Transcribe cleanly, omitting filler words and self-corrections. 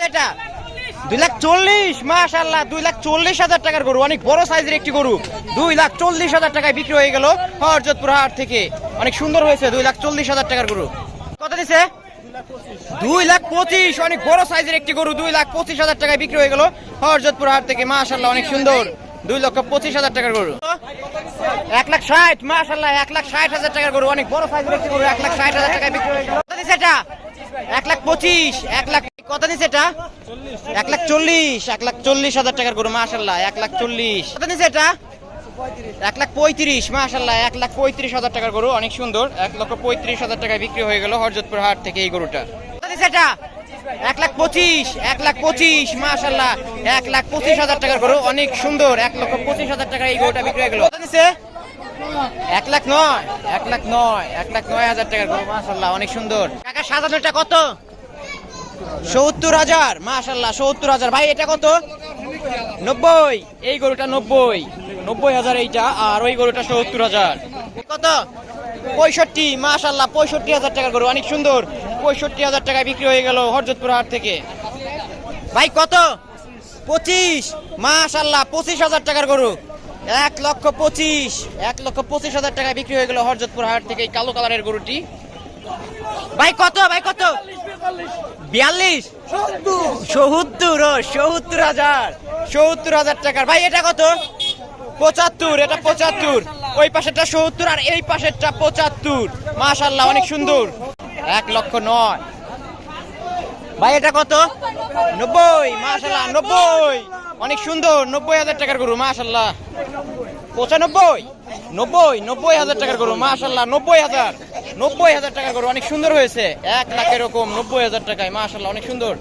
এটা 2,40,000 মাশাআল্লাহ 2,40,000 টাকার গরু, অনেক বড় সাইজের একটি গরু। 2,40,000 টাকায় বিক্রি হয়ে গেল হযরতপুর হাট থেকে। অনেক সুন্দর হয়েছে 2,40,000 টাকার গরু। কত দিছে? 2,25,000, অনেক বড় সাইজের একটি গরু। 2,25,000 টাকায় বিক্রি হয়ে গেল হযরতপুর হাট থেকে। মাশাআল্লাহ অনেক সুন্দর 2,25,000 টাকার গরু। 1,60,000 মাশাআল্লাহ 1,60,000 টাকার গরু, অনেক বড় সাইজের একটি গরু। 1,60,000 টাকায় বিক্রি হয়ে গেল। কত দিছে এটা? 1,25,000 1 লাখ। কত দিছে এটা? 1,40,000 টাকার গরু মাশাআল্লাহ 1,40,000। কত দিছে এটা? 1,35,000 মাশাআল্লাহ 1,35,000 টাকার গরু, অনেক সুন্দর। 1,35,000 টাকায় বিক্রি হয়ে গেল হযরতপুর হাট থেকে এই গরুটা। কত দিছে এটা? 1,25,000 মাশাআল্লাহ 1,25,000 টাকার গরু, অনেক সুন্দর। 1,25,000 টাকায় এই গরুটা বিক্রি হয়ে গেল। কত দিছে? 1,09,000 টাকার গরু মাশাআল্লাহ অনেক সুন্দর। কাকা সাজানোটা কত? 70,000 মাশাআল্লাহ 70,000। ভাই এটা কত? 90। এই গরুটা 90,000 এইটা, আর ওই গরুটা 70,000। কত? 65 মাশাআল্লাহ 65,000 টাকার গরু, অনেক সুন্দর। 65,000 টাকায় বিক্রি হয়ে গেল হযরতপুর হাট থেকে। ভাই কত? 25 মাশাআল্লাহ 25,000 টাকার গরু। 1,25,000 টাকায় বিক্রি হয়ে গেল হযরতপুর হাট থেকে এই কালো কালারের গরুটি। ভাই কত? 42 70,000 টাকার। ভাই এটা কত? 75। এটা 75। ওই পাশেরটা 70 আর এই পাশেরটা 75 মাশাআল্লাহ অনেক সুন্দর। 1,09,000। ভাই এটা কত? 90 মাশাআল্লাহ 90 অনেক সুন্দর। 90,000 টাকার গরু মাশাআল্লাহ। 95 90,000 টাকার গরু মাশাআল্লাহ 90,000 টাকার গরু, অনেক সুন্দর হয়েছে। 1 লাখ এরকম 90,000 টাকায় মাশাআল্লাহ অনেক সুন্দর।